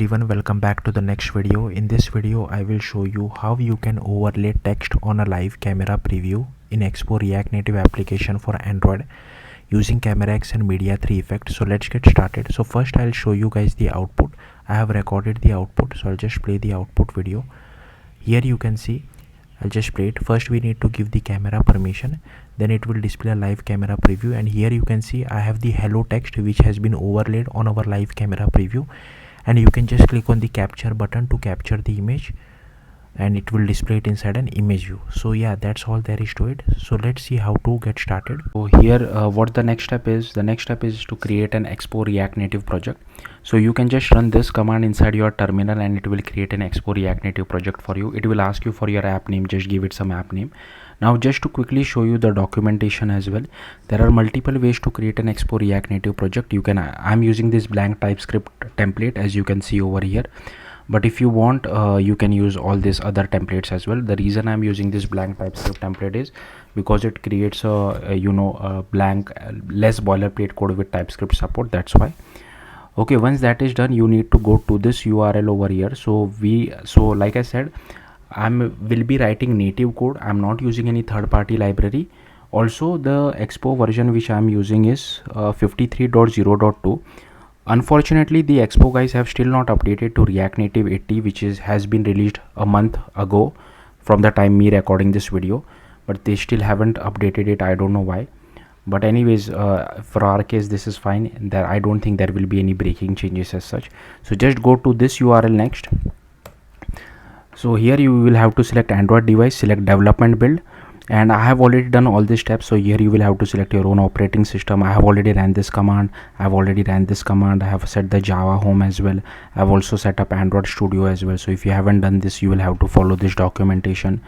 Everyone, welcome back to the next video. In this video I will show you how you can overlay text on a live camera preview in Expo React Native application for Android using CameraX and Media 3 effect. So let's get started. So first I'll show you guys the output. I have recorded the output, so I'll just play the output video. Here you can see, I'll just play it. First we need to give the camera permission, then it will display a live camera preview, and here you can see I have the hello text which has been overlaid on our live camera preview, and you can just click on the capture button to capture the image and it will display it inside an image view. So yeah, that's all there is to it. So let's see how to get started. So here what the next step is to create an Expo React Native project. So you can just run this command inside your terminal and it will create an Expo React Native project for you. It will ask you for your app name, just give it some app name. Now just to quickly show you the documentation as well, there are multiple ways to create an Expo React Native project. I'm using this blank TypeScript template as you can see over here, but if you want you can use all these other templates as well. The reason I'm using this blank TypeScript template is because it creates a blank less boilerplate code with TypeScript support, that's why. Okay, once that is done, you need to go to this URL over here. So like I said, will be writing native code. I'm not using any third-party library. Also the Expo version which I'm using is 53.0.2. Unfortunately, the Expo guys have still not updated to React Native 80, which has been released a month ago from the time me recording this video, but they still haven't updated it. I don't know why, but anyways, for our case this is fine. There I don't think there will be any breaking changes as such. So just go to this URL next. So here you will have to select Android device, select development build, and I have already done all these steps. So here you will have to select your own operating system. I have already ran this command. I have set the Java home as well. I have also set up Android Studio as well. So if you haven't done this, you will have to follow this documentation,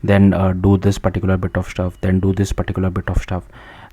then do this particular bit of stuff, then do this particular bit of stuff.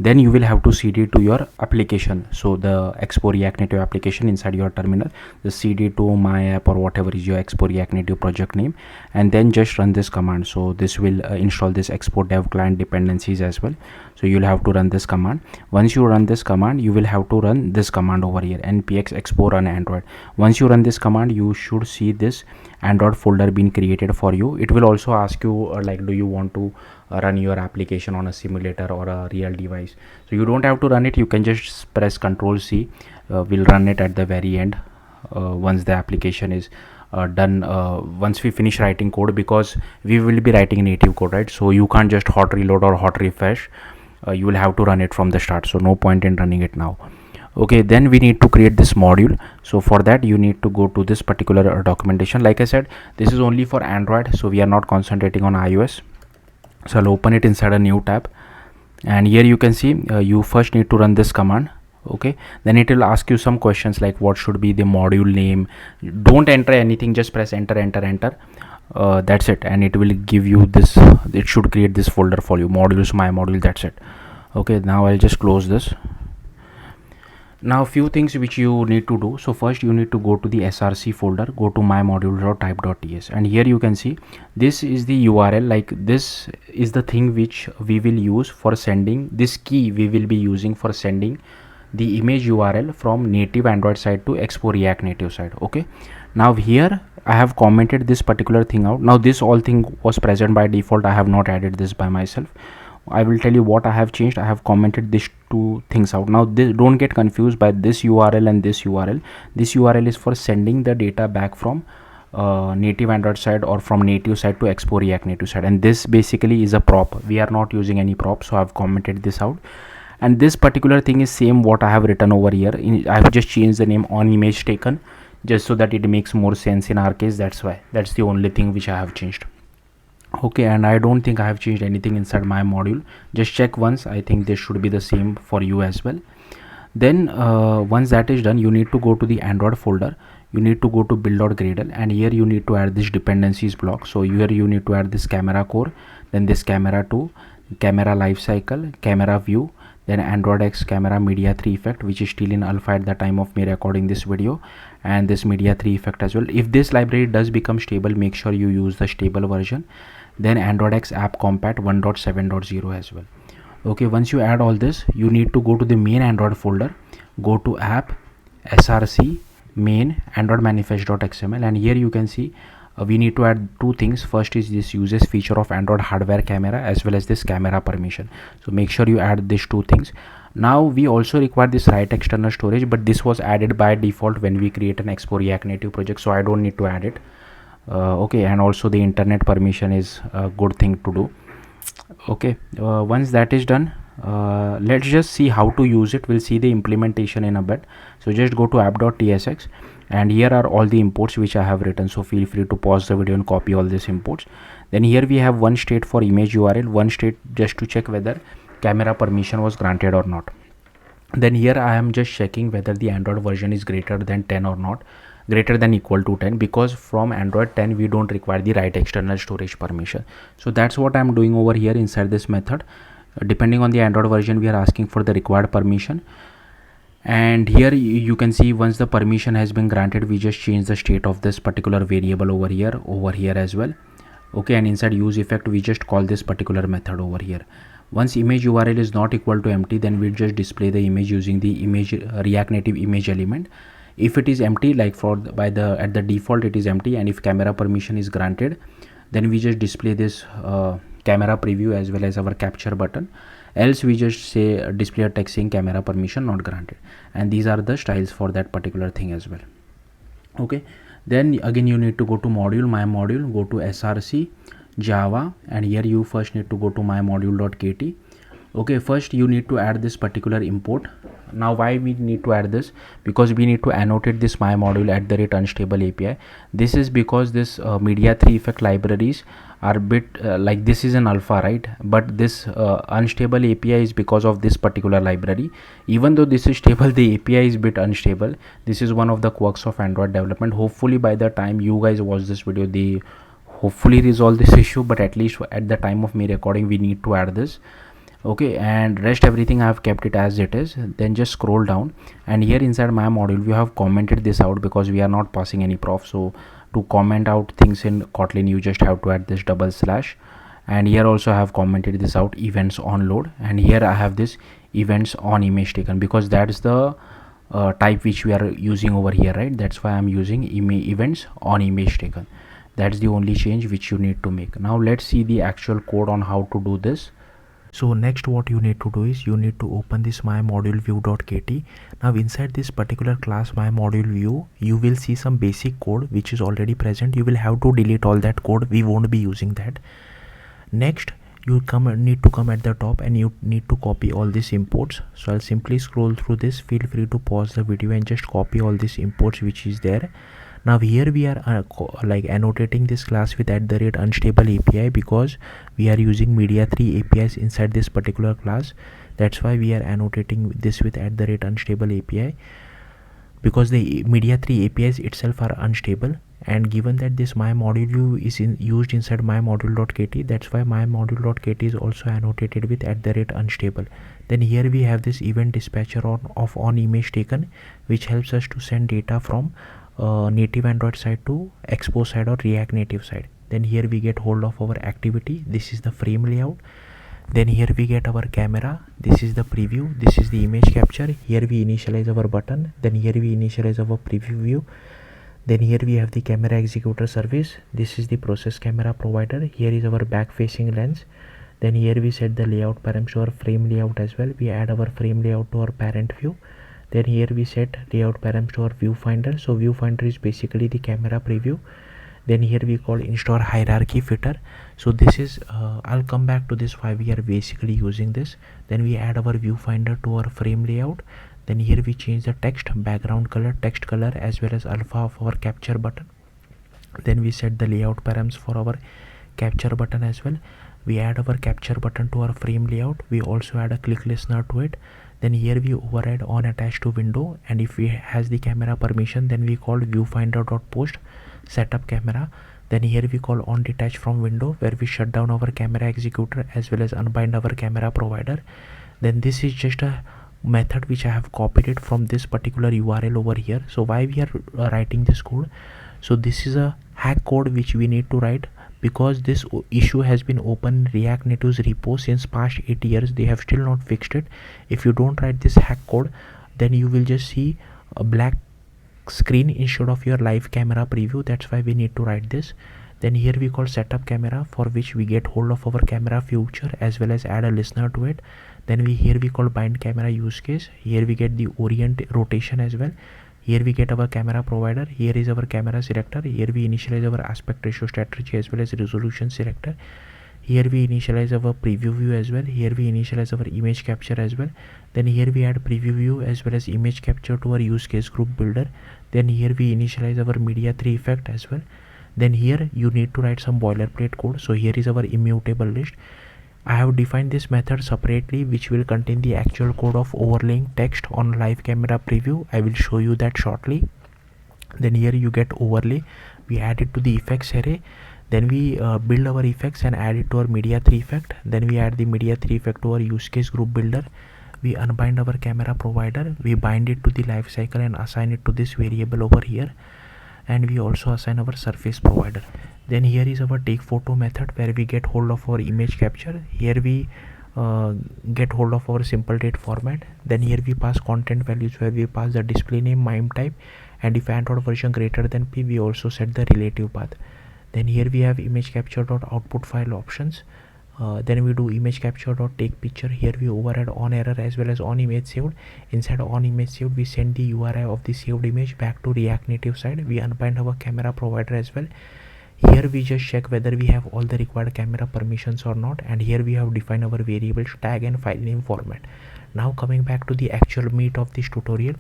Then you will have to cd to your application, so the Expo React Native application inside your terminal, the cd to my app or whatever is your Expo React Native project name, and then just run this command. So this will install this Expo dev client dependencies as well. So you'll have to run this command. Once you run this command, you will have to run this command over here, npx expo run android. Once you run this command, you should see this Android folder being created for you. It will also ask you like, do you want to run your application on a simulator or a real device? So you don't have to run it, you can just press Ctrl C. We'll run it at the very end once the application is done, once we finish writing code, because we will be writing native code, right? So you can't just hot reload or hot refresh. You will have to run it from the start, so no point in running it now. Okay, then we need to create this module. So for that you need to go to this particular documentation. Like I said, this is only for Android, so we are not concentrating on iOS. So I'll open it inside a new tab, and here you can see you first need to run this command. Okay, then it will ask you some questions like what should be the module name. Don't enter anything, just press enter. That's it, and it will give you this. It should create this folder for you, modules, my module. That's it. Okay, now I'll just close this. Now a few things which you need to do. So first you need to go to the src folder, go to my module.type.ts, and here you can see this is the URL. Like this is the thing which we will use for sending, this key we will be using for sending the image URL from native Android side to Expo React Native side. Okay, now here I have commented this particular thing out. Now this all thing was present by default, I have not added this by myself. I will tell you what I have changed. I have commented these two things out. Now don't get confused by this URL and this URL. This URL is for sending the data back from native Android side or from native side to Expo React Native side, and this basically is a prop. We are not using any prop, so I have commented this out. And this particular thing is same what I have written over here. I have just changed the name on image taken just so that it makes more sense in our case. That's why, that's the only thing which I have changed. Okay, and I don't think I have changed anything inside my module. Just check once. I think this should be the same for you as well. Then once that is done, you need to go to the Android folder. You need to go to build.gradle, and here you need to add this dependencies block. So here you need to add this camera core, then this camera 2, camera lifecycle, camera view, then Android X camera media 3 effect, which is still in alpha at the time of me recording this video, and this media 3 effect as well. If this library does become stable, make sure you use the stable version. Then Android X app compat 1.7.0 as well. Okay, once you add all this, you need to go to the main Android folder, go to app, src, main android manifest.xml, and here you can see we need to add two things. First is this uses feature of android hardware camera as well as this camera permission, so make sure you add these two things. Now we also require this write external storage, but this was added by default when we create an Expo React Native project, so I don't need to add it. Okay, and also the internet permission is a good thing to do. Okay, once that is done, let's just see how to use it. We'll see the implementation in a bit. So just go to app.tsx, and here are all the imports which I have written, so feel free to pause the video and copy all these imports. Then here we have one state for image URL, one state just to check whether camera permission was granted or not. Then here I am just checking whether the Android version is greater than 10 or not, greater than equal to 10, because from Android 10 we don't require the write external storage permission. So that's what I'm doing over here inside this method. Depending on the Android version, we are asking for the required permission, and here you can see once the permission has been granted, we just change the state of this particular variable over here as well. Okay, and inside use effect we just call this particular method over here. Once image URL is not equal to empty, then we'll just display the image using the image React Native image element. If it is empty, like at the default it is empty, and if camera permission is granted, then we just display this camera preview as well as our capture button. Else we just say display a text saying camera permission not granted, and these are the styles for that particular thing as well. Okay, then again you need to go to module, my module, go to src java, and here you first need to go to my module.kt. Okay, first you need to add this particular import. Now why we need to add this? Because we need to annotate this my module @unstable API. This is because this media 3 effect libraries are bit like this is an alpha, right? But this unstable API is because of this particular library. Even though this is stable, the API is bit unstable. This is one of the quirks of Android development. Hopefully by the time you guys watch this video, they hopefully resolve this issue, but at least at the time of me recording we need to add this. Okay, and rest everything I have kept it as it is. Then just scroll down, and here inside my module we have commented this out because we are not passing any prof. So to comment out things in Kotlin, you just have to add this // and here also I have commented this out, events on load, and here I have this events on image taken, because that's the type which we are using over here, right? That's why I'm using events on image taken. That's the only change which you need to make. Now let's see the actual code on how to do this. So next what you need to do is you need to open this my module view.kt. Now inside this particular class my module view, you will see some basic code which is already present. You will have to delete all that code, we won't be using that. Next you need to come at the top, and you need to copy all these imports. So I'll simply scroll through this. Feel free to pause the video and just copy all these imports which is there. Now here we are like annotating this class with @unstable API, because we are using media 3 APIs inside this particular class. That's why we are annotating this with @unstable API, because the media 3 APIs itself are unstable. And given that this my module view is used inside my module.kt, that's why my module.kt is also annotated with @unstable. Then here we have this event dispatcher of on image taken, which helps us to send data from native Android side to Expo side or React Native side. Then here we get hold of our activity. This is the frame layout. Then here we get our camera. This is the preview. This is the image capture. Here we initialize our button. Then here we initialize our preview view. Then here we have the camera executor service. This is the process camera provider. Here is our back facing lens. Then here we set the layout params to our frame layout as well. We add our frame layout to our parent view. Then here we set layout params to our viewfinder. So viewfinder is basically the camera preview. Then here we call install hierarchy filter. So this is I'll come back to this why we are basically using this. Then we add our viewfinder to our frame layout. Then here we change the text background color, text color, as well as alpha of our capture button. Then we set the layout params for our capture button as well. We add our capture button to our frame layout. We also add a click listener to it. Then here we override on attached to window, and if we has the camera permission, then we call viewfinder.post setup camera. Then here we call on detach from window, where we shut down our camera executor as well as unbind our camera provider. Then this is just a method which I have copied it from this particular URL over here. So why we are writing this code? So this is a hack code which we need to write, because this issue has been open React Native's repo since past 8 years. They have still not fixed it. If you don't write this hack code, then you will just see a black screen instead of your live camera preview. That's why we need to write this. Then here we call setup camera, for which we get hold of our camera feature as well as add a listener to it. Then here we call bind camera use case. Here we get the orient rotation as well. Here we get our camera provider. Here is our camera selector. Here we initialize our aspect ratio strategy as well as resolution selector. Here we initialize our preview view as well. Here we initialize our image capture as well. Then here we add preview view as well as image capture to our use case group builder. Then here we initialize our media 3 effect as well. Then here you need to write some boilerplate code. So here is our immutable list. I have defined this method separately, which will contain the actual code of overlaying text on live camera preview. I will show you that shortly. Then here you get overlay. We add it to the effects array. Then we build our effects and add it to our media 3 effect. Then we add the media 3 effect to our use case group builder. We unbind our camera provider. We bind it to the life cycle and assign it to this variable over here. And we also assign our surface provider. Then here is our take photo method, where we get hold of our image capture. Here we get hold of our simple date format. Then here we pass content values, where we pass the display name, mime type, and if Android version greater than P, we also set the relative path. Then here we have image capture dot output file options. Then we do image capture dot take picture. Here we override on error as well as on image saved. Inside on image saved, we send the URI of the saved image back to React Native side. We unbind our camera provider as well. Here we just check whether we have all the required camera permissions or not, and here we have defined our variables tag and file name format. Now coming back to the actual meat of this tutorial.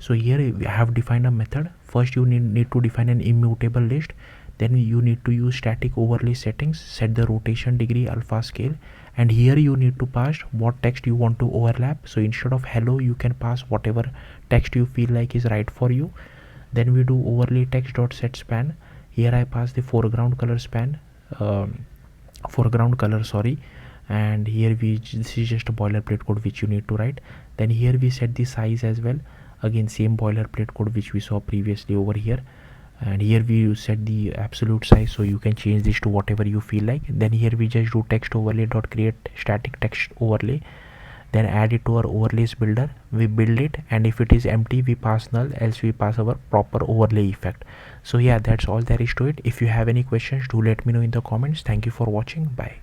So here we have defined a method. First you need to define an immutable list. Then you need to use static overlay settings, set the rotation degree, alpha scale, and here you need to pass what text you want to overlap. So instead of hello, you can pass whatever text you feel like is right for you. Then we do overlay text dot set span. Here I pass the foreground color and here this is just a boilerplate code which you need to write. Then here we set the size as well. Again, same boilerplate code which we saw previously over here. And here we set the absolute size, so you can change this to whatever you feel like. Then here we just do text overlay dot create static text overlay, then add it to our overlays builder. We build it, and if it is empty we pass null, else we pass our proper overlay effect. So yeah, that's all there is to it. If you have any questions, do let me know in the comments. Thank you for watching. Bye.